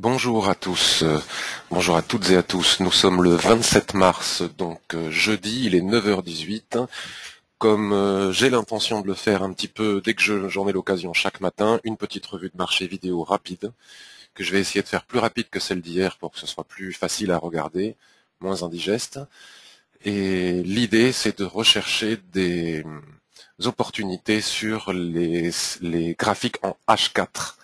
Bonjour à tous, bonjour à toutes et à tous. Nous sommes le 27 mars, donc jeudi, il est 9h18. Comme j'ai l'intention de le faire un petit peu dès que j'en ai l'occasion chaque matin, une petite revue de marché vidéo rapide, que je vais essayer de faire plus rapide que celle d'hier pour que ce soit plus facile à regarder, moins indigeste. Et l'idée, c'est de rechercher des opportunités sur les graphiques en H4.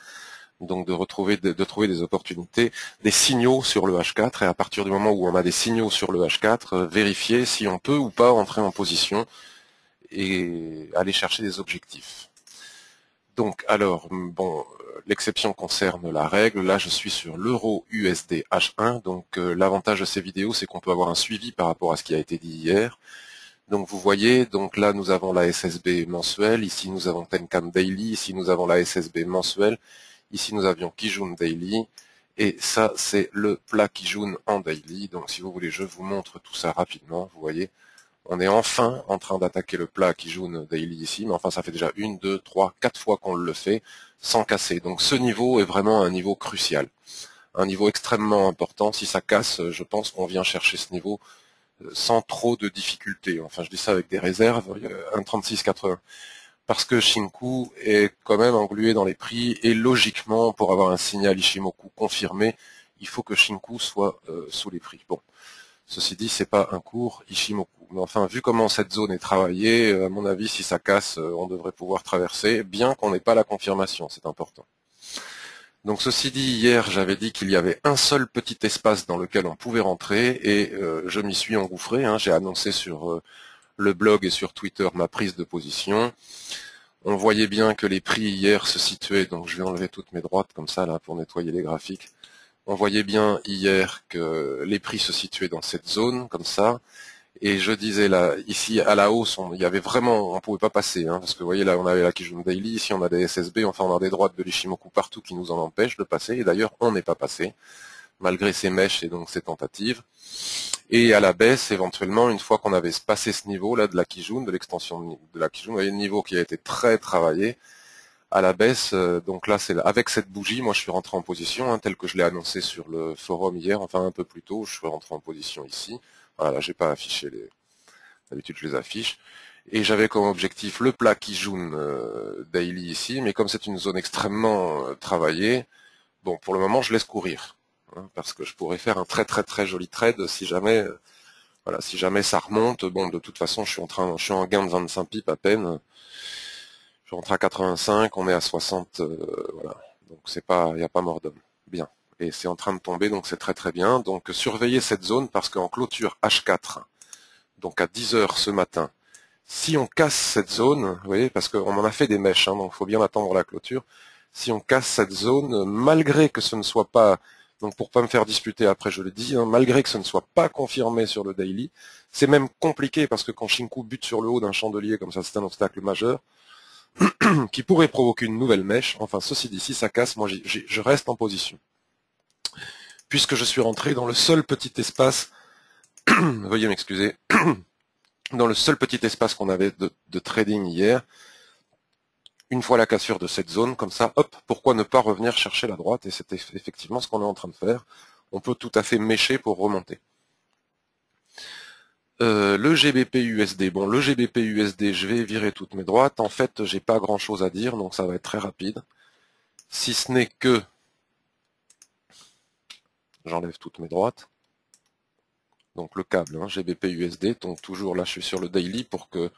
Donc de trouver des opportunités, des signaux sur le H4, et à partir du moment où on a des signaux sur le H4, vérifier si on peut ou pas entrer en position et aller chercher des objectifs. Donc alors, bon, l'exception concerne la règle. Là, je suis sur l'euro USD H1. Donc l'avantage de ces vidéos, c'est qu'on peut avoir un suivi par rapport à ce qui a été dit hier. Donc vous voyez, donc là nous avons la SSB mensuelle, ici nous avons Tenkan Daily, ici nous avons la SSB mensuelle, ici nous avions Kijun Daily, et ça c'est le plat Kijun en Daily. Donc si vous voulez, je vous montre tout ça rapidement. Vous voyez, on est enfin en train d'attaquer le plat Kijun Daily ici, mais enfin ça fait déjà 1, 2, 3, 4 fois qu'on le fait sans casser. Donc ce niveau est vraiment un niveau crucial, un niveau extrêmement important. Si ça casse, je pense qu'on vient chercher ce niveau sans trop de difficultés. Enfin, je dis ça avec des réserves, 1,3680. Parce que Shinku est quand même englué dans les prix, et logiquement, pour avoir un signal Ishimoku confirmé, il faut que Shinku soit sous les prix. Bon, ceci dit, c'est pas un cours Ishimoku. Mais enfin, vu comment cette zone est travaillée, à mon avis, si ça casse, on devrait pouvoir traverser, bien qu'on n'ait pas la confirmation, c'est important. Donc ceci dit, hier j'avais dit qu'il y avait un seul petit espace dans lequel on pouvait rentrer, et je m'y suis engouffré. J'ai annoncé sur le blog et sur Twitter ma prise de position. On voyait bien que les prix hier se situaient, donc je vais enlever toutes mes droites comme ça là pour nettoyer les graphiques. On voyait bien hier que les prix se situaient dans cette zone comme ça. Et je disais là, ici à la hausse, il y avait vraiment, on pouvait pas passer, parce que vous voyez là, on avait la Kijun Daily, ici on a des SSB, enfin on a des droites de l'Ishimoku partout qui nous en empêchent de passer, et d'ailleurs on n'est pas passé, malgré ces mèches et donc ces tentatives. Et à la baisse, éventuellement, une fois qu'on avait passé ce niveau là de la Kijun, de l'extension de la Kijun, vous voyez le niveau qui a été très travaillé, à la baisse, donc là c'est avec cette bougie, moi je suis rentré en position, tel que je l'ai annoncé sur le forum hier, enfin un peu plus tôt, je suis rentré en position ici. Voilà, j'ai pas affiché les. D'habitude je les affiche. Et j'avais comme objectif le plat Kijun Daily ici, mais comme c'est une zone extrêmement travaillée, bon pour le moment je laisse courir. Parce que je pourrais faire un très très très joli trade si jamais voilà, si jamais ça remonte. Bon, de toute façon je suis en gain de 25 pips à peine. Je rentre à 85, on est à 60, voilà. Donc c'est pas, il n'y a pas mort d'homme. Bien. Et c'est en train de tomber, donc c'est très très bien. Donc surveillez cette zone parce qu'en clôture H4, donc à 10 heures ce matin, si on casse cette zone, vous voyez, parce qu'on en a fait des mèches, donc il faut bien attendre la clôture. Si on casse cette zone, malgré que ce ne soit pas, donc pour pas me faire disputer après, je le dis, malgré que ce ne soit pas confirmé sur le daily, c'est même compliqué parce que quand Shinku bute sur le haut d'un chandelier comme ça, c'est un obstacle majeur qui pourrait provoquer une nouvelle mèche. Enfin, ceci dit, si ça casse, moi je reste en position. Puisque je suis rentré dans le seul petit espace, veuillez m'excuser, dans le seul petit espace qu'on avait de trading hier, une fois la cassure de cette zone, comme ça, hop, pourquoi ne pas revenir chercher la droite? Et c'est effectivement ce qu'on est en train de faire. On peut tout à fait mêcher pour remonter. Le GBP USD, bon, le GBP USD, je vais virer toutes mes droites. En fait, j'ai pas grand chose à dire, donc ça va être très rapide. Si ce n'est que, j'enlève toutes mes droites. Donc le câble, GBP USD, donc toujours là, je suis sur le daily pour que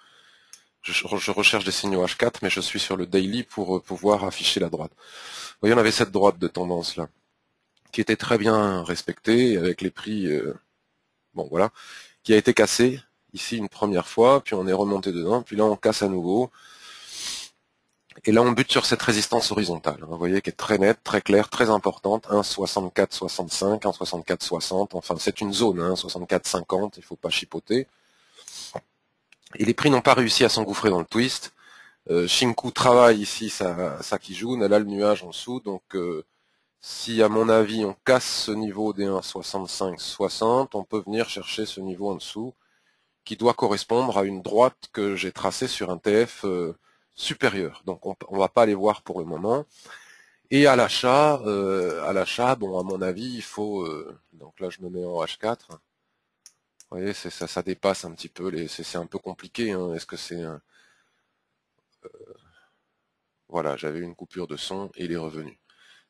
je recherche des signaux H4, mais je suis sur le daily pour pouvoir afficher la droite. Vous voyez, on avait cette droite de tendance là, qui était très bien respectée, avec les prix, bon voilà, qui a été cassée, ici une première fois, puis on est remonté dedans, puis là on casse à nouveau, et là on bute sur cette résistance horizontale, vous voyez, qui est très nette, très claire, très importante, 1,6465, 1,6460, enfin c'est une zone, 64,50, il ne faut pas chipoter. Et les prix n'ont pas réussi à s'engouffrer dans le twist. Shinku travaille ici sa Kijun, elle a le nuage en dessous, donc si à mon avis on casse ce niveau des 1,6560, on peut venir chercher ce niveau en dessous, qui doit correspondre à une droite que j'ai tracée sur un TF supérieur. Donc on ne va pas les voir pour le moment. Et à l'achat, bon, à mon avis, il faut, donc là je me mets en H4. Vous voyez, ça dépasse un petit peu, c'est un peu compliqué, hein. Est-ce que c'est un... Voilà, j'avais une coupure de son et il est revenu.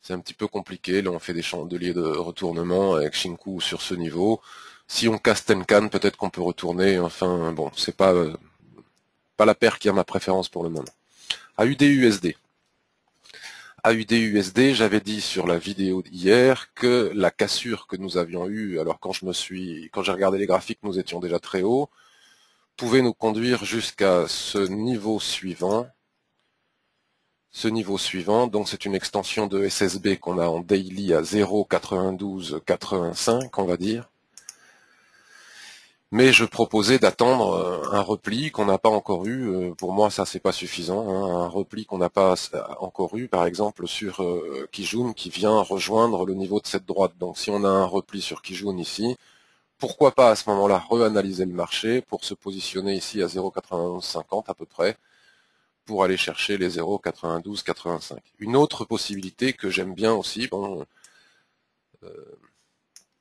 C'est un petit peu compliqué, là on fait des chandeliers de retournement avec Shinku sur ce niveau. Si on casse Tenkan, peut-être qu'on peut retourner, enfin bon, c'est pas la paire qui a ma préférence pour le moment. AUD-USD. AUD-USD, j'avais dit sur la vidéo d'hier que la cassure que nous avions eue, alors quand j'ai regardé les graphiques, nous étions déjà très haut, pouvait nous conduire jusqu'à ce niveau suivant. Donc c'est une extension de SSB qu'on a en daily à 0,9285, on va dire. Mais je proposais d'attendre un repli qu'on n'a pas encore eu. Pour moi, ça c'est pas suffisant, hein. Un repli qu'on n'a pas encore eu, par exemple sur Kijun, qui vient rejoindre le niveau de cette droite. Donc si on a un repli sur Kijun ici, pourquoi pas à ce moment-là reanalyser le marché pour se positionner ici à 0,9150 à peu près, pour aller chercher les 0,9285. Une autre possibilité que j'aime bien aussi, bon,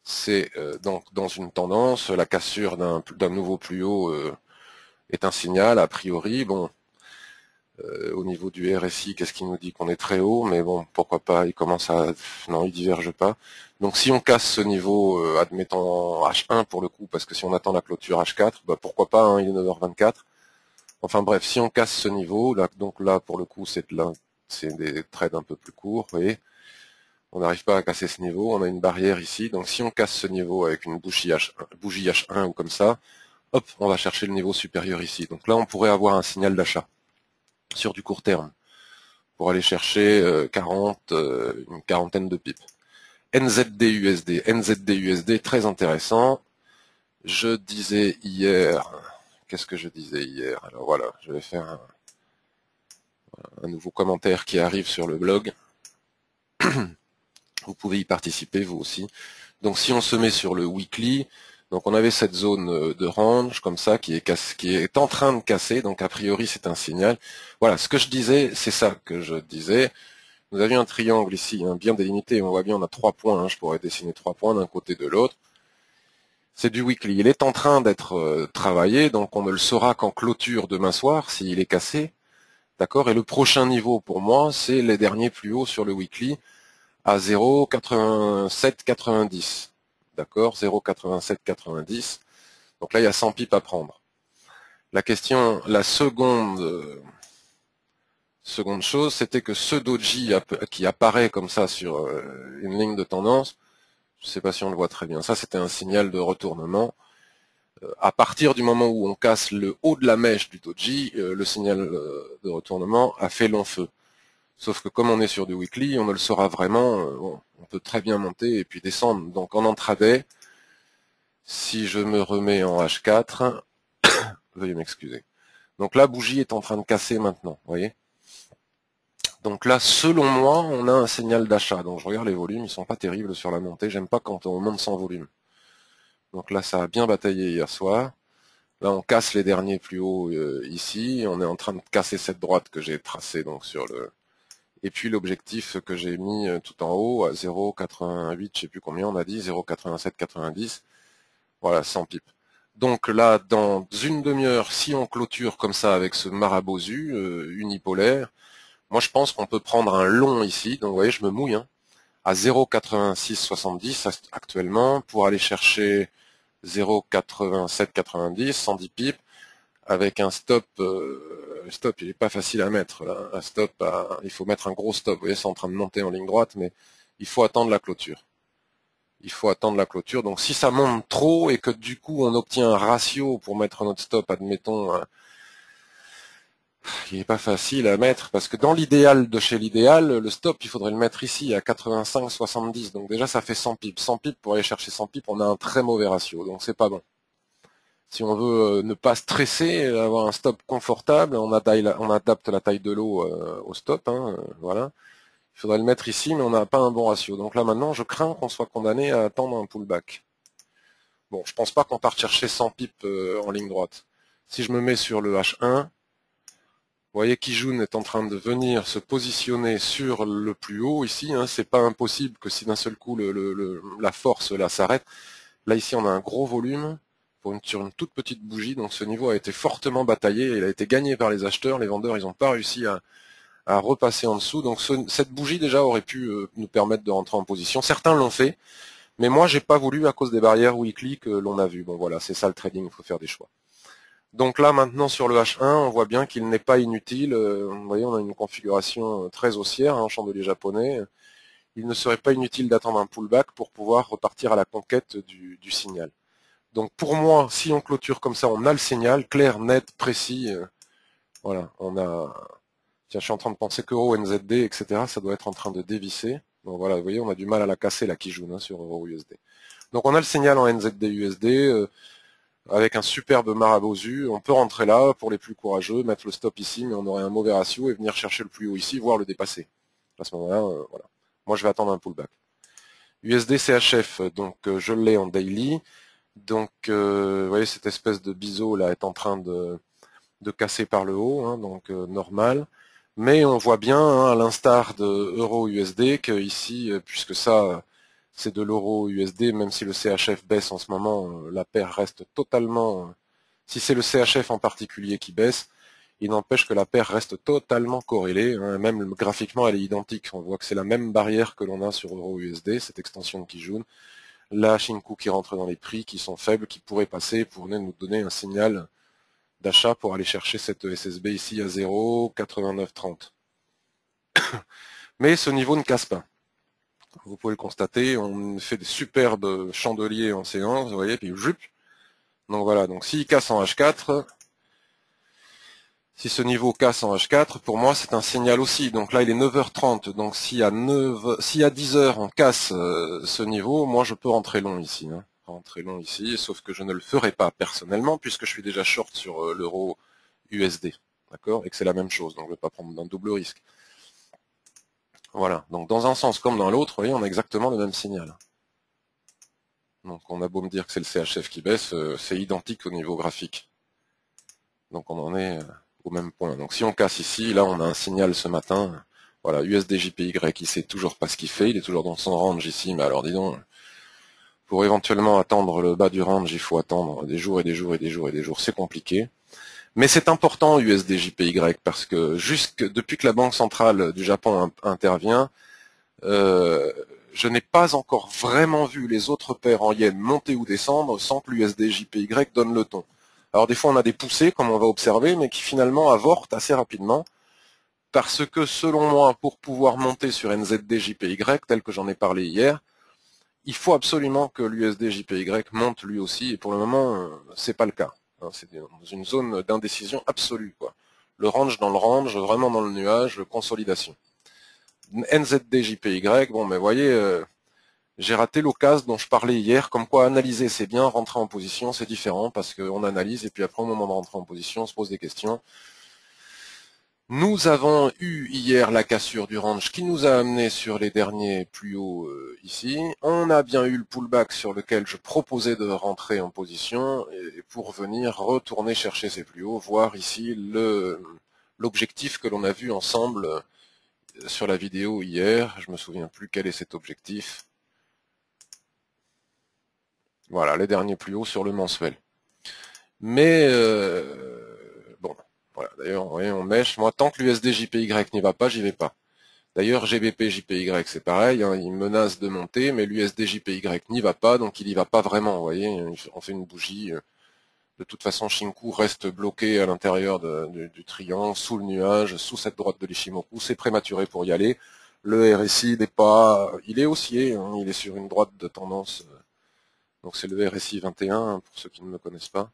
c'est donc dans une tendance, la cassure d'un nouveau plus haut est un signal a priori. Bon, au niveau du RSI, qu'est-ce qui nous dit qu'on est très haut, mais bon, pourquoi pas, il commence à... Non, il diverge pas. Donc si on casse ce niveau, admettons H1 pour le coup, parce que si on attend la clôture H4, bah pourquoi pas, hein, il est 9h24. Enfin bref, si on casse ce niveau, là, donc là pour le coup c'est des trades un peu plus courts, vous voyez. On n'arrive pas à casser ce niveau, on a une barrière ici, donc si on casse ce niveau avec une bougie H1 ou comme ça, hop, on va chercher le niveau supérieur ici. Donc là on pourrait avoir un signal d'achat sur du court terme, pour aller chercher une quarantaine de pips. NZD-USD, très intéressant. Je disais hier, qu'est-ce que je disais hier? Alors voilà, je vais faire un nouveau commentaire qui arrive sur le blog. Vous pouvez y participer vous aussi. Donc si on se met sur le weekly, donc on avait cette zone de range comme ça qui est en train de casser, donc a priori c'est un signal. Voilà, ce que je disais, c'est ça que je disais. Nous avions un triangle ici, hein, bien délimité, on voit bien on a 3 points, hein, je pourrais dessiner 3 points d'un côté de l'autre. C'est du weekly, il est en train d'être travaillé, donc on ne le saura qu'en clôture demain soir s'il est cassé. D'accord. Et le prochain niveau pour moi, c'est les derniers plus hauts sur le weekly à 0,8790. D'accord, 0,8790. Donc là, il y a 100 pips à prendre. La question, la seconde chose, c'était que ce doji qui apparaît comme ça sur une ligne de tendance, je ne sais pas si on le voit très bien, ça c'était un signal de retournement. À partir du moment où on casse le haut de la mèche du doji, le signal de retournement a fait long feu. Sauf que comme on est sur du weekly, on ne le saura vraiment. Bon, on peut très bien monter et puis descendre. Donc en intraday, si je me remets en H4, veuillez m'excuser. Donc la bougie est en train de casser maintenant, vous voyez. Donc là, selon moi, on a un signal d'achat. Donc je regarde les volumes, ils sont pas terribles sur la montée. J'aime pas quand on monte sans volume. Donc là, ça a bien bataillé hier soir. Là, on casse les derniers plus hauts ici. On est en train de casser cette droite que j'ai tracée donc sur le... Et puis l'objectif que j'ai mis tout en haut à 0,88, je sais plus combien on a dit, 0,8790. Voilà, 100 pips. Donc là, dans une demi-heure, si on clôture comme ça avec ce marabosu unipolaire, moi je pense qu'on peut prendre un long ici. Donc vous voyez, je me mouille, hein, à 0,8670 actuellement pour aller chercher 0,8790, 110 pips, avec un stop. Le stop, il est pas facile à mettre. Là. Un stop, il faut mettre un gros stop. Vous voyez, c'est en train de monter en ligne droite, mais il faut attendre la clôture. Il faut attendre la clôture. Donc si ça monte trop et que du coup on obtient un ratio pour mettre notre stop, admettons, il n'est pas facile à mettre parce que dans l'idéal de chez l'idéal, le stop, il faudrait le mettre ici à 85-70. Donc déjà ça fait 100 pips. 100 pips pour aller chercher 100 pips, on a un très mauvais ratio. Donc c'est pas bon. Si on veut ne pas stresser, avoir un stop confortable, on adapte la taille de l'eau au stop, hein, voilà. Il faudrait le mettre ici, mais on n'a pas un bon ratio. Donc là maintenant, je crains qu'on soit condamné à attendre un pullback. Bon, je pense pas qu'on parte chercher 100 pips en ligne droite. Si je me mets sur le H1, voyez Kijun est en train de venir se positionner sur le plus haut ici. Hein. C'est pas impossible que si d'un seul coup la force là s'arrête. Là ici on a un gros volume sur une toute petite bougie. Donc ce niveau a été fortement bataillé. Il a été gagné par les acheteurs. Les vendeurs ils n'ont pas réussi à repasser en dessous. Donc cette bougie déjà aurait pu nous permettre de rentrer en position. Certains l'ont fait. Mais moi, j'ai pas voulu à cause des barrières weekly que l'on a vu. Bon voilà, c'est ça le trading, il faut faire des choix. Donc là, maintenant, sur le H1, on voit bien qu'il n'est pas inutile. Vous voyez, on a une configuration très haussière, en chandelier japonais. Il ne serait pas inutile d'attendre un pullback pour pouvoir repartir à la conquête du signal. Donc pour moi, si on clôture comme ça, on a le signal, clair, net, précis. Voilà, on a... Tiens, je suis en train de penser qu'Euro, NZD, etc., ça doit être en train de dévisser. Donc voilà, vous voyez, on a du mal à la casser, la Kijun, hein, sur Euro USD. Donc on a le signal en NZD USD, avec un superbe marabosu. On peut rentrer là pour les plus courageux, mettre le stop ici, mais on aurait un mauvais ratio et venir chercher le plus haut ici, voire le dépasser. À ce moment-là, voilà. Moi, je vais attendre un pullback. USD CHF, donc je l'ai en daily. Donc, vous voyez, cette espèce de biseau là est en train de casser par le haut, hein, donc normal. Mais on voit bien, hein, à l'instar de Euro USD, que ici, puisque ça, c'est de l'euro USD, même si le CHF baisse en ce moment, la paire reste totalement... Si c'est le CHF en particulier qui baisse, il n'empêche que la paire reste totalement corrélée, hein, même graphiquement elle est identique. On voit que c'est la même barrière que l'on a sur Euro USD, cette extension de Kijun. La Shinku qui rentre dans les prix qui sont faibles, qui pourraient passer pour nous donner un signal d'achat pour aller chercher cette SSB ici à 0,8930. Mais ce niveau ne casse pas. Vous pouvez le constater, on fait des superbes chandeliers en séance, vous voyez, puis jup. Donc voilà, donc s'il casse en H4, si ce niveau casse en H4, pour moi c'est un signal aussi. Donc là il est 9h30, donc si à 10h on casse ce niveau, moi je peux rentrer long ici. Hein. Rentrer long ici, sauf que je ne le ferai pas personnellement, puisque je suis déjà short sur l'euro USD. D'accord? Et que c'est la même chose, donc je ne vais pas prendre un double risque. Voilà, donc dans un sens comme dans l'autre, vous voyez, on a exactement le même signal. Donc on a beau me dire que c'est le CHF qui baisse, c'est identique au niveau graphique. Donc on en est au même point. Donc si on casse ici, là on a un signal ce matin. Voilà, USD-JPY, il sait toujours pas ce qu'il fait, il est toujours dans son range ici, mais alors dis donc, pour éventuellement attendre le bas du range, il faut attendre des jours et des jours et des jours et des jours, c'est compliqué. Mais c'est important USD-JPY parce que depuis que la Banque centrale du Japon intervient, je n'ai pas encore vraiment vu les autres paires en yens monter ou descendre sans que l'USD-JPY donne le ton. Alors des fois on a des poussées comme on va observer, mais qui finalement avortent assez rapidement, parce que selon moi, pour pouvoir monter sur NZD-JPY, tel que j'en ai parlé hier, il faut absolument que l'USD-JPY monte lui aussi, et pour le moment, c'est pas le cas. C'est dans une zone d'indécision absolue, quoi. Le range dans le range, vraiment dans le nuage, consolidation. NZD-JPY, bon, mais voyez, j'ai raté l'occasion dont je parlais hier, comme quoi analyser c'est bien, rentrer en position c'est différent, parce qu'on analyse, et puis après au moment de rentrer en position, on se pose des questions. Nous avons eu hier la cassure du range qui nous a amené sur les derniers plus hauts ici. On a bien eu le pullback sur lequel je proposais de rentrer en position et pour venir retourner chercher ces plus hauts, voir ici l'objectif que l'on a vu ensemble sur la vidéo hier. Je me souviens plus quel est cet objectif. Voilà, les derniers plus hauts sur le mensuel. Mais bon, voilà. D'ailleurs, voyez, on mèche. Moi, tant que l'USD-JPY n'y va pas, j'y vais pas. D'ailleurs, GBP-JPY, c'est pareil, hein, il menace de monter, mais l'USD-JPY n'y va pas, donc il n'y va pas vraiment, vous voyez, on fait une bougie. De toute façon, Shinku reste bloqué à l'intérieur du triangle, sous le nuage, sous cette droite de l'Ishimoku, c'est prématuré pour y aller. Le RSI n'est pas... Il est haussier, hein, il est sur une droite de tendance, donc c'est le RSI 21, hein, pour ceux qui ne le connaissent pas.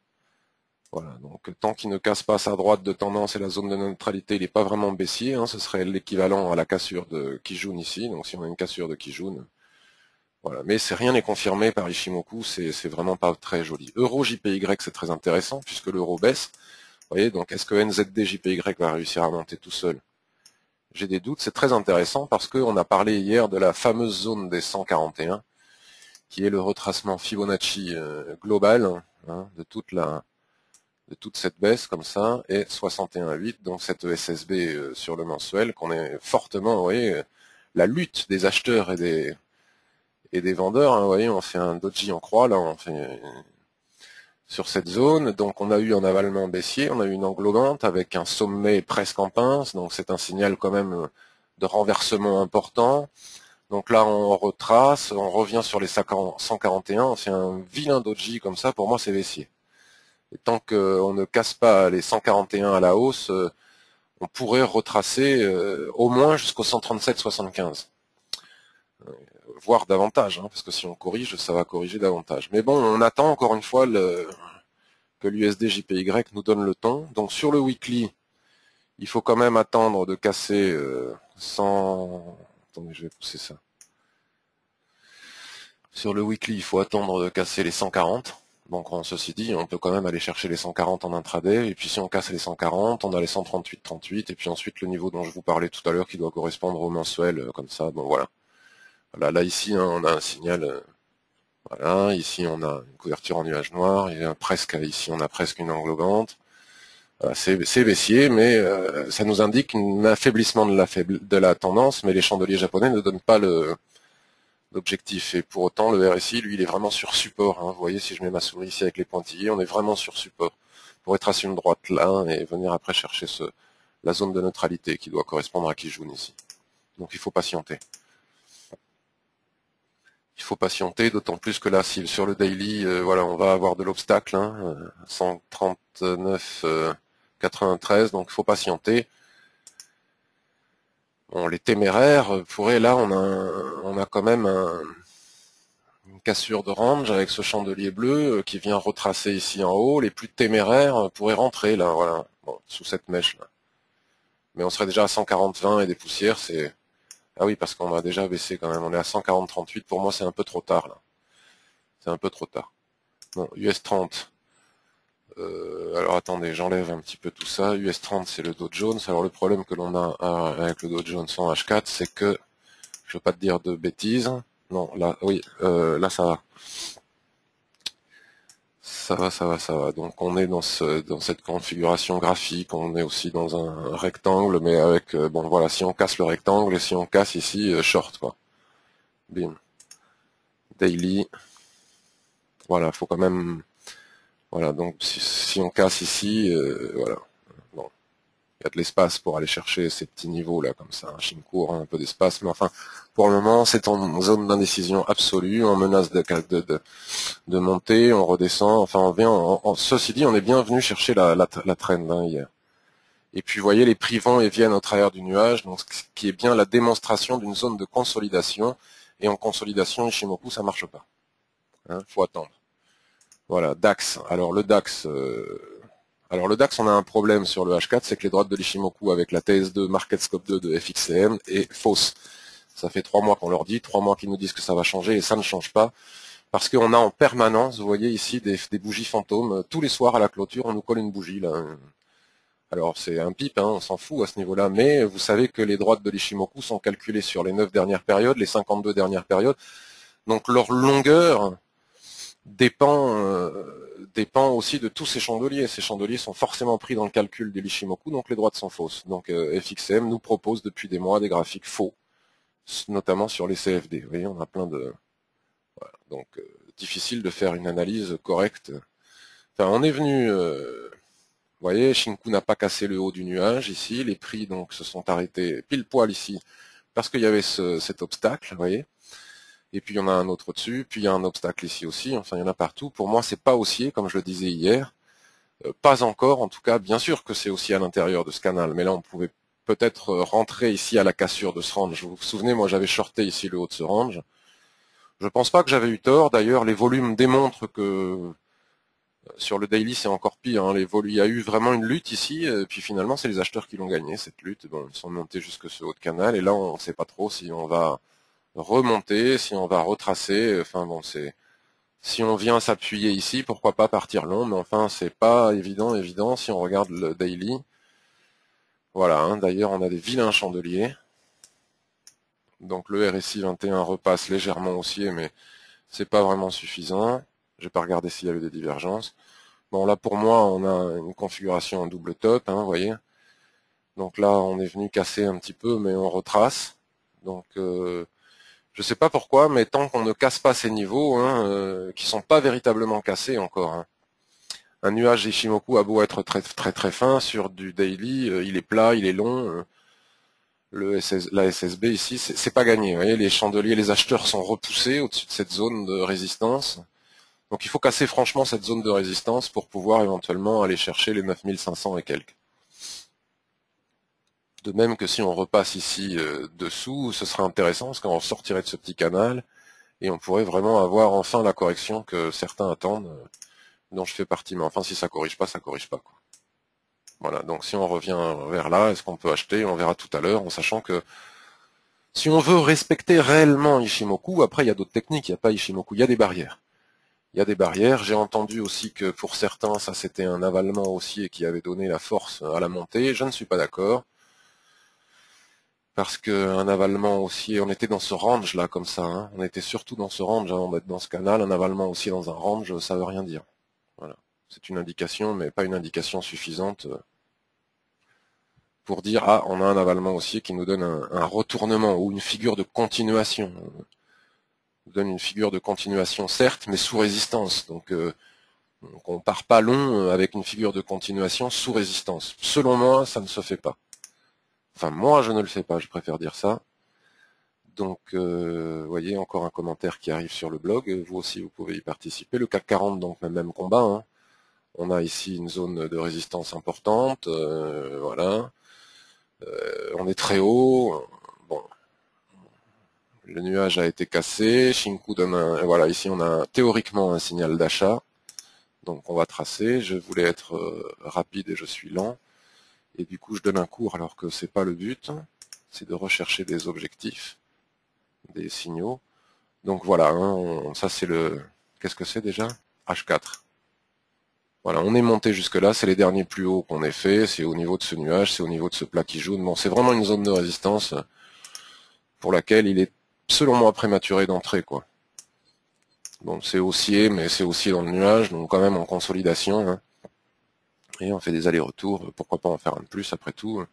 Voilà, donc tant qu'il ne casse pas sa droite de tendance et la zone de neutralité, il n'est pas vraiment baissier, hein, ce serait l'équivalent à la cassure de Kijun ici, donc si on a une cassure de Kijun, voilà. Mais rien n'est confirmé par Ishimoku, c'est vraiment pas très joli. Euro JPY, c'est très intéressant, puisque l'euro baisse. Vous voyez, donc est-ce que NZD JPY va réussir à monter tout seul? J'ai des doutes, c'est très intéressant, parce qu'on a parlé hier de la fameuse zone des 141, qui est le retracement Fibonacci global, hein, de toute de toute cette baisse comme ça, et 61,8, donc cette ESSB sur le mensuel, qu'on est fortement, vous voyez, la lutte des acheteurs et des vendeurs, hein, vous voyez, on fait un doji en croix, là, on fait sur cette zone, donc on a eu un avalement baissier, on a eu une englobante avec un sommet presque en pince, donc c'est un signal quand même de renversement important. Donc là on retrace, on revient sur les 141, on fait un vilain doji comme ça, pour moi c'est baissier. Et tant qu'on ne casse pas les 141 à la hausse, on pourrait retracer au moins jusqu'au 137,75. Voire davantage, hein, parce que si on corrige, ça va corriger davantage. Mais bon, on attend encore une fois que l'USD JPY nous donne le ton. Donc sur le weekly, il faut quand même attendre de casser 100... Attendez, je vais pousser ça. Sur le weekly, il faut attendre de casser les 140. Donc ceci dit, on peut quand même aller chercher les 140 en intraday, et puis si on casse les 140, on a les 138,38, et puis ensuite le niveau dont je vous parlais tout à l'heure qui doit correspondre au mensuel, comme ça, bon voilà. Voilà, là ici, hein, on a un signal, voilà, ici on a une couverture en nuage noir, et ici on a presque une englobante. C'est baissier, mais ça nous indique un affaiblissement de la tendance, mais les chandeliers japonais ne donnent pas l'objectif. Et pour autant, le RSI, lui, il est vraiment sur support. Hein. Vous voyez, si je mets ma souris ici avec les pointillés, on est vraiment sur support. On pourrait tracer une droite là et venir après chercher la zone de neutralité qui doit correspondre à Kijun ici. Donc il faut patienter. Il faut patienter, d'autant plus que là, si sur le daily, voilà, on va avoir de l'obstacle, hein, 139,93, donc il faut patienter. Bon, les téméraires pourraient, là, on a quand même une cassure de range avec ce chandelier bleu qui vient retracer ici en haut. Les plus téméraires pourraient rentrer là, voilà, bon, sous cette mèche là. Mais on serait déjà à 140,20 et des poussières, c'est... Ah oui, parce qu'on a déjà baissé quand même, on est à 140,38, pour moi c'est un peu trop tard là. C'est un peu trop tard. Bon, US 30. Alors attendez, j'enlève un petit peu tout ça. US 30 c'est le Dow Jones. Alors le problème que l'on a avec le Dow Jones en H4, c'est que, je veux pas te dire de bêtises, non, là, oui, là ça va. Ça va, ça va, ça va. Donc on est dans cette configuration graphique, on est aussi dans un rectangle, mais avec, bon voilà, si on casse le rectangle et si on casse ici, short, quoi. Bim. Daily. Voilà, faut quand même... Voilà, donc si on casse ici, voilà. Bon, il y a de l'espace pour aller chercher ces petits niveaux là, comme ça. Un Shinkour, un peu d'espace, mais enfin, pour le moment, c'est en zone d'indécision absolue, on menace de monter, on redescend, enfin on vient, ceci dit, on est bien venu chercher la trend hein, hier. Et puis vous voyez, les prix vont et viennent au travers du nuage, donc ce qui est bien la démonstration d'une zone de consolidation, et en consolidation, Ishimoku, ça marche pas. Hein, faut attendre. Voilà, DAX. Alors le DAX, on a un problème sur le H4, c'est que les droites de l'Ishimoku avec la TS2 Market Scope 2 de FXCM est fausse. Ça fait 3 mois qu'on leur dit, 3 mois qu'ils nous disent que ça va changer, et ça ne change pas. Parce qu'on a en permanence, vous voyez ici, des bougies fantômes. Tous les soirs à la clôture, on nous colle une bougie. Là. Alors c'est un pipe, hein, on s'en fout à ce niveau-là, mais vous savez que les droites de l'Ishimoku sont calculées sur les 9 dernières périodes, les 52 dernières périodes. Donc leur longueur dépend aussi de tous ces chandeliers. Ces chandeliers sont forcément pris dans le calcul de l'Ishimoku, donc les droites sont fausses. Donc FXM nous propose depuis des mois des graphiques faux, notamment sur les CFD. Vous voyez, on a plein de... Voilà. Donc difficile de faire une analyse correcte. Enfin, on est venu... vous voyez, Shinku n'a pas cassé le haut du nuage ici. Les prix donc se sont arrêtés pile poil ici parce qu'il y avait cet obstacle, vous voyez. Et puis il y en a un autre au-dessus, puis il y a un obstacle ici aussi. Enfin, il y en a partout. Pour moi, c'est pas haussier, comme je le disais hier. Pas encore, en tout cas. Bien sûr que c'est aussi à l'intérieur de ce canal, mais là, on pouvait peut-être rentrer ici à la cassure de ce range. Vous vous souvenez, moi, j'avais shorté ici le haut de ce range. Je pense pas que j'avais eu tort. D'ailleurs, les volumes démontrent que sur le daily, c'est encore pire. Hein. Il y a eu vraiment une lutte ici, puis finalement, c'est les acheteurs qui l'ont gagné, cette lutte. Bon, ils sont montés jusque ce haut de canal, et là, on ne sait pas trop si on va remonter, si on va retracer. Enfin, bon, si on vient s'appuyer ici, pourquoi pas partir long, mais enfin, c'est pas évident, si on regarde le daily. Voilà, hein. D'ailleurs, on a des vilains chandeliers. Donc, le RSI 21 repasse légèrement haussier, mais c'est pas vraiment suffisant. Je vais pas regarder s'il y avait des divergences. Bon, là, pour moi, on a une configuration en double top, hein, vous voyez. Donc là, on est venu casser un petit peu, mais on retrace. Donc, je sais pas pourquoi, mais tant qu'on ne casse pas ces niveaux, hein, qui sont pas véritablement cassés encore, hein. Un nuage Ishimoku a beau être très très très fin sur du daily, il est plat, il est long. La SSB ici, c'est pas gagné. Vous voyez, les chandeliers, les acheteurs sont repoussés au-dessus de cette zone de résistance. Donc il faut casser franchement cette zone de résistance pour pouvoir éventuellement aller chercher les 9500 et quelques. De même que si on repasse ici dessous, ce serait intéressant parce qu'on sortirait de ce petit canal et on pourrait vraiment avoir enfin la correction que certains attendent, dont je fais partie. Mais enfin, si ça corrige pas, ça corrige pas, quoi. Voilà, donc si on revient vers là, est-ce qu'on peut acheter? On verra tout à l'heure, en sachant que si on veut respecter réellement Ishimoku, après il y a d'autres techniques, il n'y a pas Ishimoku, il y a des barrières. Il y a des barrières. J'ai entendu aussi que pour certains, ça c'était un avalement haussier qui avait donné la force à la montée. Je ne suis pas d'accord. Parce qu'un avalement haussier, on était dans ce range là comme ça, hein. On était surtout dans ce range avant d'être dans ce canal. Un avalement haussier dans un range, ça veut rien dire. Voilà. C'est une indication, mais pas une indication suffisante pour dire ah on a un avalement haussier qui nous donne un retournement ou une figure de continuation. Nous donne une figure de continuation certes, mais sous résistance. Donc on part pas long avec une figure de continuation sous résistance. Selon moi, ça ne se fait pas. Enfin moi je ne le fais pas, je préfère dire ça. Donc, vous voyez, encore un commentaire qui arrive sur le blog. Vous aussi, vous pouvez y participer. Le CAC 40, donc, le même combat, hein. On a ici une zone de résistance importante. Voilà. On est très haut. Bon, le nuage a été cassé. Shinku donne un... Voilà, ici, on a théoriquement un signal d'achat. Donc, on va tracer. Je voulais être rapide et je suis lent. Et du coup, je donne un cours alors que c'est pas le but. C'est de rechercher des objectifs, des signaux. Donc voilà, hein, ça c'est le... Qu'est-ce que c'est déjà? H4. Voilà, on est monté jusque-là, c'est les derniers plus hauts qu'on ait fait, c'est au niveau de ce nuage, c'est au niveau de ce plat qui jaune. Bon, c'est vraiment une zone de résistance pour laquelle il est, selon moi, prématuré d'entrer, quoi. Bon, c'est haussier, mais c'est haussier dans le nuage, donc quand même en consolidation, hein. Et on fait des allers-retours, pourquoi pas en faire un de plus après tout.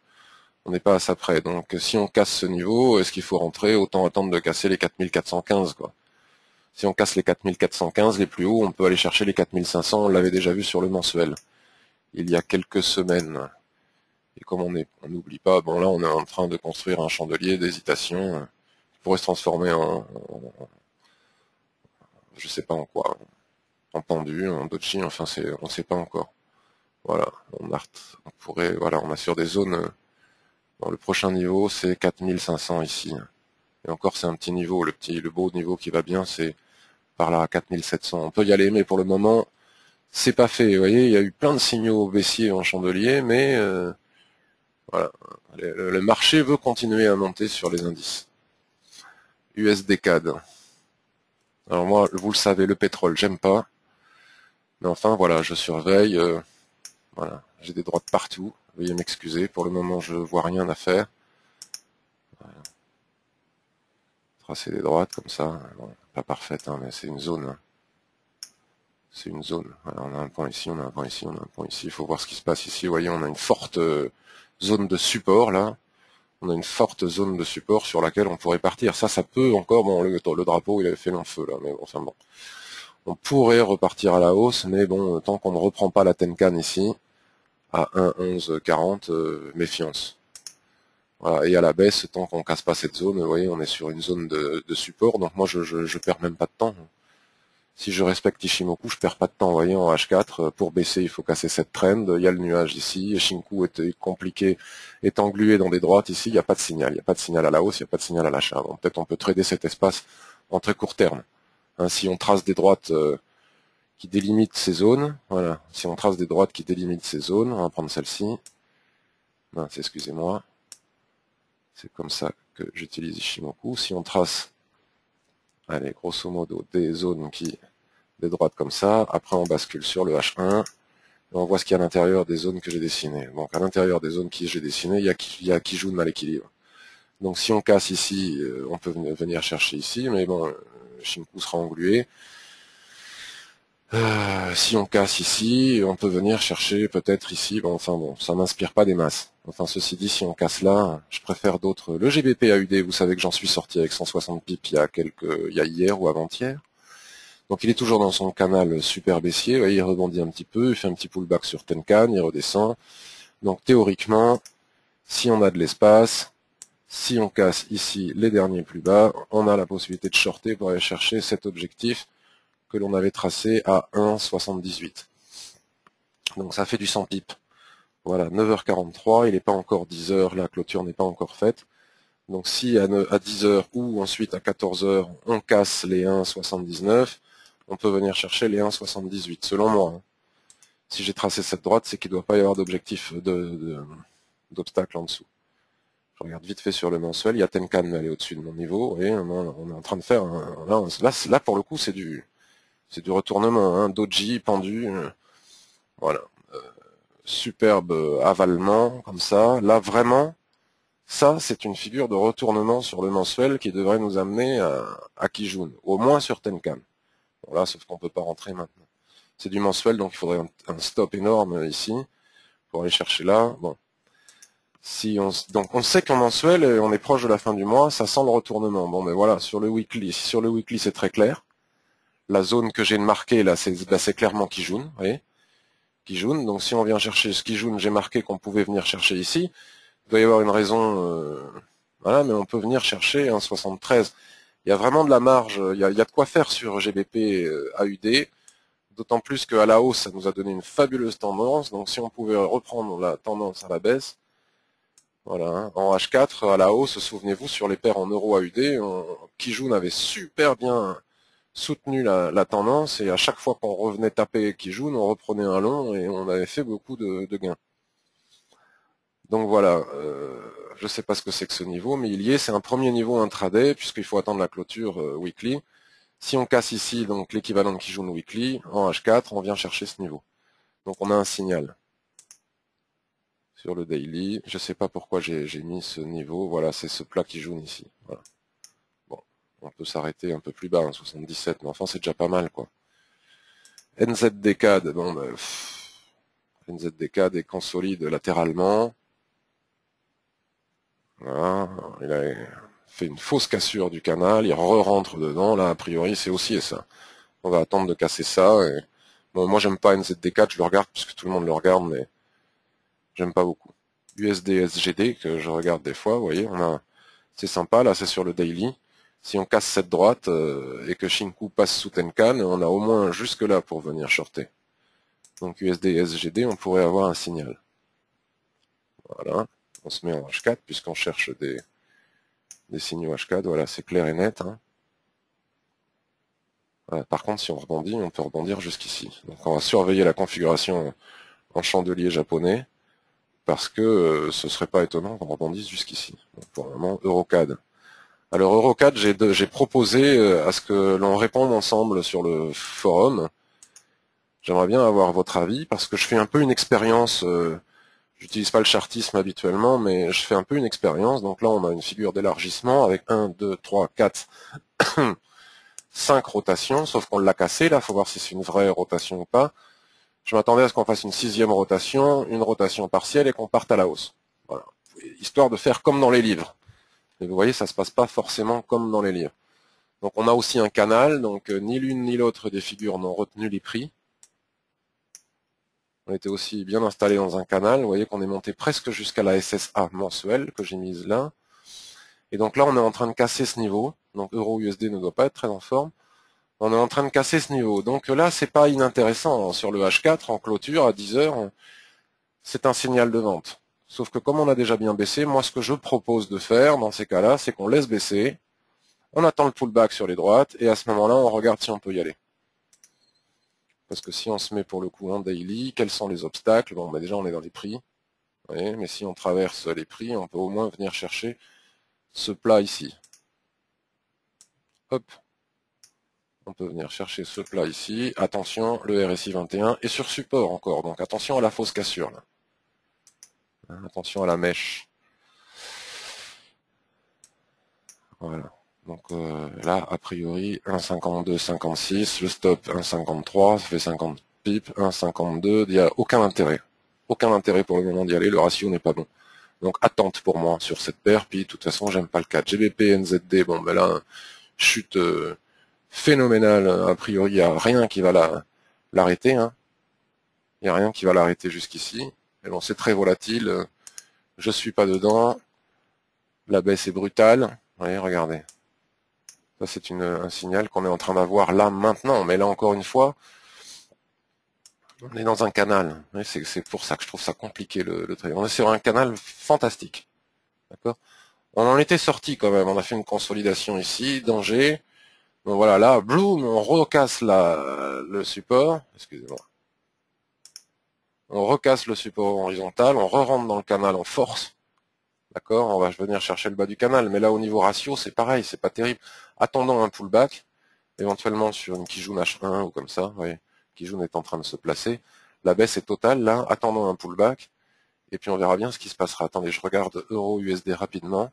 On n'est pas à ça près. Donc si on casse ce niveau, est-ce qu'il faut rentrer? Autant attendre de casser les 4415, quoi. Si on casse les 4415, les plus hauts, on peut aller chercher les 4500, on l'avait déjà vu sur le mensuel, il y a quelques semaines. Et comme on n'oublie pas, bon là on est en train de construire un chandelier d'hésitation, qui pourrait se transformer je sais pas en quoi, en pendu, en doji, enfin on sait pas encore. Voilà, on pourrait, voilà, on a sur des zones, dans le prochain niveau c'est 4500 ici. Et encore c'est un petit niveau, le beau niveau qui va bien c'est par là à 4700. On peut y aller, mais pour le moment, c'est pas fait. Vous voyez, il y a eu plein de signaux baissiers en chandelier, mais voilà, le marché veut continuer à monter sur les indices. USD CAD. Alors moi, vous le savez, le pétrole, j'aime pas. Mais enfin, voilà, je surveille. Voilà, j'ai des droites partout. Veuillez m'excuser. Pour le moment, je vois rien à faire. Voilà. Tracer des droites comme ça. Bon, pas parfaite, hein, mais c'est une zone. Hein. C'est une zone. Voilà, on a un point ici, on a un point ici, on a un point ici. Il faut voir ce qui se passe ici. Vous voyez, on a une forte zone de support là. On a une forte zone de support sur laquelle on pourrait partir. Ça peut encore, bon, le drapeau, il avait fait long feu là, mais bon, enfin bon. On pourrait repartir à la hausse, mais bon, tant qu'on ne reprend pas la Tenkan ici, à 1,1140, méfiance. Voilà, et à la baisse, tant qu'on casse pas cette zone, vous voyez, on est sur une zone de support, donc moi je perds même pas de temps. Si je respecte Ishimoku, je perds pas de temps. Vous voyez, en H4, pour baisser, il faut casser cette trend. Il y a le nuage ici. Shinku est compliqué, est englué dans des droites ici. Il n'y a pas de signal. Il n'y a pas de signal à la hausse, il n'y a pas de signal à l'achat. Donc peut-être on peut trader cet espace en très court terme. Hein, si on trace des droites qui délimitent ces zones, voilà. Si on trace des droites qui délimitent ces zones, on va prendre celle-ci. Excusez-moi. C'est comme ça que j'utilise Ishimoku. Si on trace, allez, grosso modo, des zones des droites comme ça, après on bascule sur le H1, et on voit ce qu'il y a à l'intérieur des zones que j'ai dessinées. Donc à l'intérieur des zones que j'ai dessinées, il y a qui joue de mal équilibre. Donc si on casse ici, on peut venir chercher ici, mais bon, Shinku sera englué. Si on casse ici, on peut venir chercher peut-être ici, bon, enfin bon, ça m'inspire pas des masses. Enfin ceci dit, si on casse là, je préfère d'autres. Le GBP AUD, vous savez que j'en suis sorti avec 160 pips il y a hier ou avant-hier. Donc il est toujours dans son canal super baissier, vous voyez, il rebondit un petit peu, il fait un petit pullback sur Tenkan, il redescend. Donc théoriquement, si on a de l'espace, si on casse ici les derniers plus bas, on a la possibilité de shorter pour aller chercher cet objectif que l'on avait tracé à 1,78. Donc ça fait du 100 pips. Voilà, 9h43, il n'est pas encore 10h, la clôture n'est pas encore faite. Donc si à 10h ou ensuite à 14h, on casse les 1,79, on peut venir chercher les 1,78, selon moi. Hein. Si j'ai tracé cette droite, c'est qu'il ne doit pas y avoir d'objectif d'obstacle en dessous. Je regarde vite fait sur le mensuel, il y a Tenkan, mais elle est au-dessus de mon niveau, et on est en train de faire, là pour le coup, c'est du retournement, hein, doji, pendu, voilà. Superbe avalement, comme ça. Là, vraiment, ça, c'est une figure de retournement sur le mensuel qui devrait nous amener à Kijun, au moins sur Tenkan. Bon, là, sauf qu'on peut pas rentrer maintenant. C'est du mensuel, donc il faudrait un stop énorme ici pour aller chercher là. Bon. Donc on sait qu'en mensuel, on est proche de la fin du mois, ça sent le retournement. Bon, mais voilà, sur le weekly, c'est très clair. La zone que j'ai marquée là, c'est clairement Kijun, vous voyez. Kijun. Donc si on vient chercher ce Kijun, j'ai marqué qu'on pouvait venir chercher ici. Il doit y avoir une raison, voilà, mais on peut venir chercher un 73. Il y a vraiment de la marge, il y a de quoi faire sur GBP AUD, d'autant plus qu'à la hausse, ça nous a donné une fabuleuse tendance. Donc si on pouvait reprendre la tendance à la baisse, voilà, hein, en H4 à la hausse, souvenez-vous, sur les paires en euro AUD, Kijun avait super bien soutenu la tendance, et à chaque fois qu'on revenait taper Kijun, on reprenait un long et on avait fait beaucoup de gains. Donc voilà, je ne sais pas ce que c'est que ce niveau, mais il y est, c'est un premier niveau intraday, puisqu'il faut attendre la clôture weekly. Si on casse ici donc l'équivalent de Kijun weekly, en H4, on vient chercher ce niveau. Donc on a un signal sur le daily. Je ne sais pas pourquoi j'ai mis ce niveau, voilà, c'est ce plat Kijun ici. Voilà. Bon, on peut s'arrêter un peu plus bas, hein, 77, mais enfin c'est déjà pas mal, quoi. NZDK, bon, bah, NZDK consolide latéralement. Voilà, il a fait une fausse cassure du canal, il re-rentre dedans, là a priori c'est aussi ça. On va attendre de casser ça. Et... Bon, moi j'aime pas NZD4, je le regarde puisque tout le monde le regarde, mais j'aime pas beaucoup. USD SGD que je regarde des fois, vous voyez, c'est sympa, là c'est sur le daily. Si on casse cette droite et que Shinku passe sous Tenkan, on a au moins jusque là pour venir shorter. Donc USD SGD, on pourrait avoir un signal. Voilà, on se met en H4 puisqu'on cherche des signaux H4, voilà, c'est clair et net. Hein. Voilà, par contre, si on rebondit, on peut rebondir jusqu'ici. Donc on va surveiller la configuration en chandelier japonais, parce que ce serait pas étonnant qu'on rebondisse jusqu'ici. Donc pour le moment, Eurocad. Alors Eurocad, j'ai proposé à ce que l'on réponde ensemble sur le forum. J'aimerais bien avoir votre avis, parce que je fais un peu une expérience, j'utilise pas le chartisme habituellement, mais je fais un peu une expérience. Donc là, on a une figure d'élargissement avec 1, 2, 3, 4, 5 rotations, sauf qu'on l'a cassé, là, faut voir si c'est une vraie rotation ou pas. Je m'attendais à ce qu'on fasse une 6e rotation, une rotation partielle et qu'on parte à la hausse. Voilà. Histoire de faire comme dans les livres. Et vous voyez, ça se passe pas forcément comme dans les livres. Donc on a aussi un canal, donc ni l'une ni l'autre des figures n'ont retenu les prix. On était aussi bien installé dans un canal. Vous voyez qu'on est monté presque jusqu'à la SSA mensuelle que j'ai mise là. Et donc là, on est en train de casser ce niveau. Donc euro-USD ne doit pas être très en forme. On est en train de casser ce niveau. Donc là, c'est pas inintéressant. Sur le H4, en clôture, à 10 heures, c'est un signal de vente. Sauf que comme on a déjà bien baissé, moi ce que je propose de faire dans ces cas-là, c'est qu'on laisse baisser, on attend le pullback sur les droites, et à ce moment-là, on regarde si on peut y aller. Parce que si on se met pour le coup en daily, quels sont les obstacles? Bon, bah déjà on est dans les prix, vous voyez, mais si on traverse les prix, on peut au moins venir chercher ce plat ici. Hop, on peut venir chercher ce plat ici. Attention, le RSI 21 est sur support encore, donc attention à la fausse cassure là. Attention à la mèche. Voilà. Donc là, a priori, 1,52, 56, le stop 1,53, ça fait 50 pips, 1,52, il n'y a aucun intérêt. Aucun intérêt pour le moment d'y aller, le ratio n'est pas bon. Donc attente pour moi sur cette paire, puis de toute façon j'aime pas le 4. GBP, NZD, bon ben là, chute phénoménale, a priori il n'y a rien qui va l'arrêter, hein. Il n'y a rien qui va l'arrêter jusqu'ici. Mais bon, c'est très volatile, je suis pas dedans, la baisse est brutale, vous voyez, regardez. Ça c'est un signal qu'on est en train d'avoir là maintenant, mais là encore une fois, on est dans un canal. C'est pour ça que je trouve ça compliqué le trade. On est sur un canal fantastique. D'accord. On en était sorti quand même. On a fait une consolidation ici, danger. Donc voilà, là, bloom, on recasse le support. Excusez-moi. On recasse le support horizontal, on re-rentre dans le canal en force. D'accord. On va venir chercher le bas du canal. Mais là, au niveau ratio, c'est pareil, c'est pas terrible. Attendons un pullback, éventuellement sur une Kijun H1 ou comme ça. Vous voyez, Kijun est en train de se placer. La baisse est totale là. Attendons un pullback. Et puis on verra bien ce qui se passera. Attendez, je regarde Euro-USD rapidement.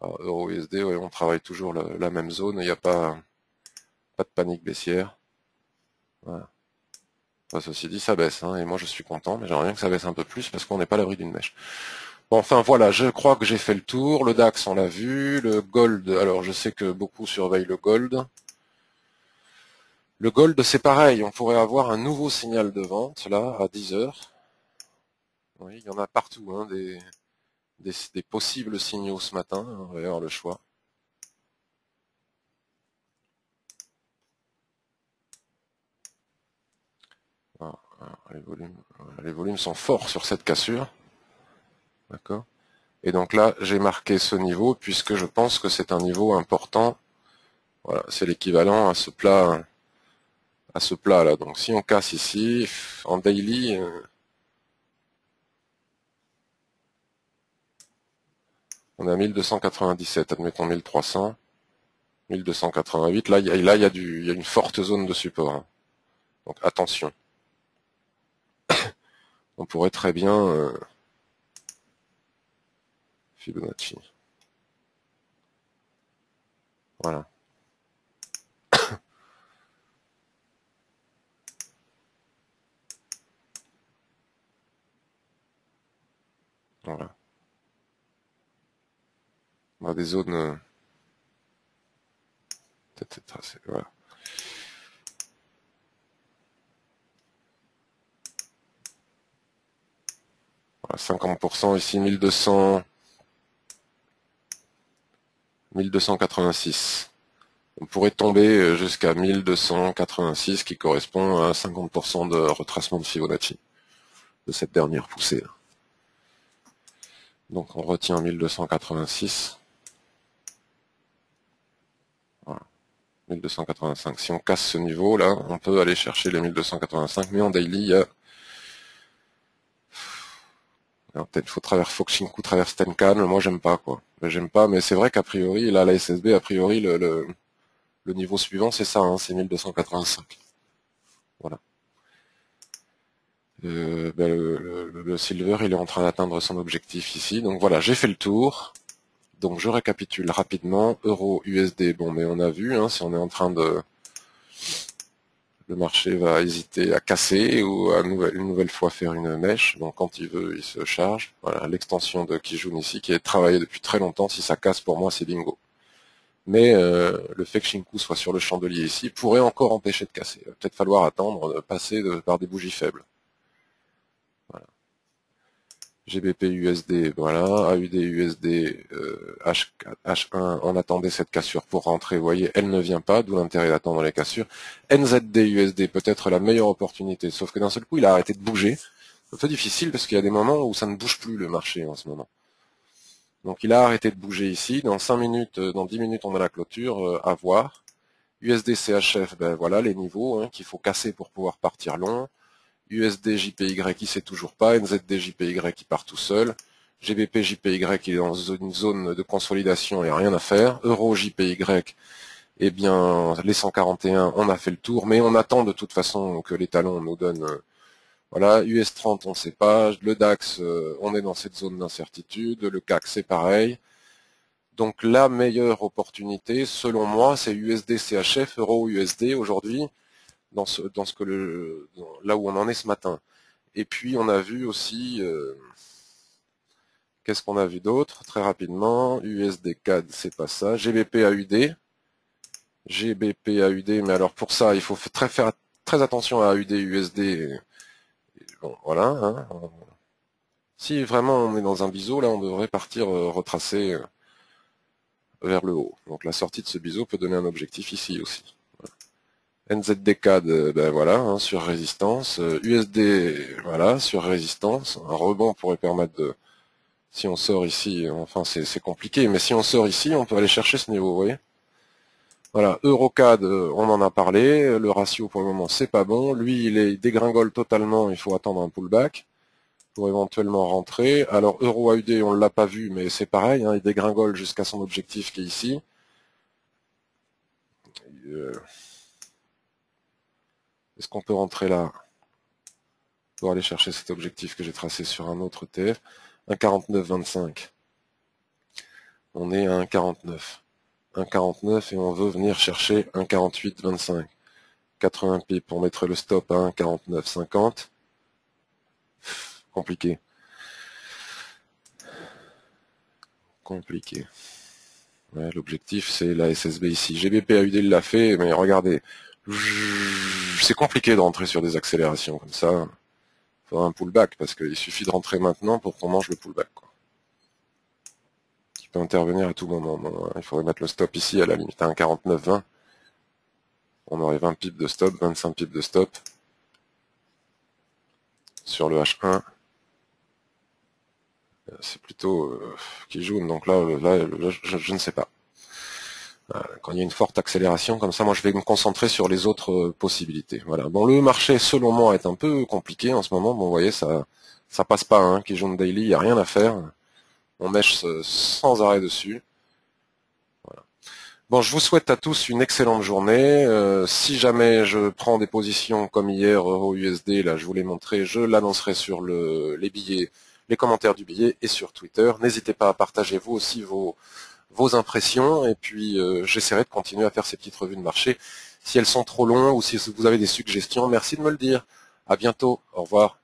Euro-USD, ouais, on travaille toujours la même zone. Il n'y a pas de panique baissière. Voilà. Enfin, ceci dit, ça baisse. Hein, et moi, je suis content. Mais j'aimerais bien que ça baisse un peu plus parce qu'on n'est pas à l'abri d'une mèche. Bon, enfin, voilà. Je crois que j'ai fait le tour. Le DAX, on l'a vu. Le gold, alors je sais que beaucoup surveillent le gold. Le gold, c'est pareil. On pourrait avoir un nouveau signal de vente, là, à 10 heures. Oui, il y en a partout, hein, des possibles signaux ce matin. On va y avoir le choix. Les volumes sont forts sur cette cassure. D'accord. Et donc là, j'ai marqué ce niveau puisque je pense que c'est un niveau important. Voilà, c'est l'équivalent à ce plat là. Donc si on casse ici, en daily, on est à 1297, admettons 1300, 1288. Là, il y a une forte zone de support. Hein. Donc attention. On pourrait très bien Fibonacci. Voilà. Voilà. On a des zones. Peut-être tracées. Voilà. Voilà, 50% ici, 1286. On pourrait tomber jusqu'à 1286 qui correspond à 50% de retracement de Fibonacci de cette dernière poussée. Donc on retient 1286. Voilà. 1285. Si on casse ce niveau là, on peut aller chercher les 1285, mais en daily, il y a peut-être faut que Shinku traverse Tenkan, moi j'aime pas quoi. J'aime pas, mais c'est vrai qu'a priori, là la SSB, a priori le niveau suivant c'est ça, hein, c'est 1285. Voilà. Le silver il est en train d'atteindre son objectif ici. Donc voilà, j'ai fait le tour. Donc je récapitule rapidement. Euro, USD, bon mais on a vu, hein, si on est en train de... Le marché va hésiter à casser ou à une nouvelle fois faire une mèche. Donc quand il veut, il se charge. Voilà, l'extension de Kijun ici, qui est travaillée depuis très longtemps. Si ça casse, pour moi, c'est bingo. Mais le fait que Shinku soit sur le chandelier ici pourrait encore empêcher de casser. Il va peut-être falloir attendre de passer par des bougies faibles. Voilà. GBP USD, voilà, AUD USD, H1, on attendait cette cassure pour rentrer, vous voyez, elle ne vient pas, d'où l'intérêt d'attendre les cassures. NZD USD, peut-être la meilleure opportunité, sauf que d'un seul coup, il a arrêté de bouger. C'est un peu difficile parce qu'il y a des moments où ça ne bouge plus le marché en ce moment. Donc il a arrêté de bouger ici, dans 5 minutes, dans 10 minutes on a la clôture, à voir. USD CHF, ben voilà les niveaux hein, qu'il faut casser pour pouvoir partir long. USD JPY il sait toujours pas, NZD JPY qui part tout seul, GBP JPY il est dans une zone de consolidation, il n'y a rien à faire, Euro JPY, eh bien les 141 on a fait le tour, mais on attend de toute façon que les talons nous donnent, voilà, US 30 on ne sait pas, le DAX on est dans cette zone d'incertitude, le CAC c'est pareil, Donc la meilleure opportunité, selon moi, c'est USD CHF, Euro USD aujourd'hui, là où on en est ce matin. Et puis on a vu aussi, qu'est-ce qu'on a vu d'autre très rapidement? USD CAD, c'est pas ça. GBP AUD. GBP AUD, mais alors pour ça, il faut faire très attention à AUD, USD. Bon, voilà. Hein. Si vraiment on est dans un biseau, là, on devrait partir retracer vers le haut. Donc la sortie de ce biseau peut donner un objectif ici aussi. NZDCAD, ben voilà, hein, sur résistance. USD, voilà, sur résistance. Un rebond pourrait permettre de... Si on sort ici, enfin c'est compliqué, mais si on sort ici, on peut aller chercher ce niveau, vous voyez. Voilà, EuroCAD, on en a parlé, le ratio pour le moment c'est pas bon, lui il dégringole totalement, il faut attendre un pullback pour éventuellement rentrer. Alors Euro AUD on ne l'a pas vu, mais c'est pareil, hein, il dégringole jusqu'à son objectif qui est ici. Est-ce qu'on peut rentrer là pour aller chercher cet objectif que j'ai tracé sur un autre ETF? 1,4925. On est à 1,49. 1,49 et on veut venir chercher 1,4825. 80 pips pour mettre le stop à 1,4950. Compliqué. Compliqué. Ouais, l'objectif c'est la SSB ici. GBP AUD il l'a fait, mais regardez. C'est compliqué de rentrer sur des accélérations comme ça. Il faudra un pullback parce qu'il suffit de rentrer maintenant pour qu'on mange le pullback. Quoi. Qui peut intervenir à tout moment. Bon, il faudrait mettre le stop ici à la limite à 1,4920. On aurait 20 pips de stop, 25 pips de stop sur le H1. C'est plutôt qui jaune, donc là je ne sais pas. Quand il y a une forte accélération comme ça, moi je vais me concentrer sur les autres possibilités. Voilà. Bon, le marché selon moi est un peu compliqué en ce moment. Bon, vous voyez, ça passe pas. Hein. Kijun Daily, il n'y a rien à faire. On mèche sans arrêt dessus. Voilà. Bon, je vous souhaite à tous une excellente journée. Si jamais je prends des positions comme hier, Euro USD, là je vous l'ai montré, je l'annoncerai sur les billets, les commentaires du billet et sur Twitter. N'hésitez pas à partager vous aussi vos impressions et puis j'essaierai de continuer à faire ces petites revues de marché. Si elles sont trop longues ou si vous avez des suggestions, merci de me le dire. À bientôt. Au revoir.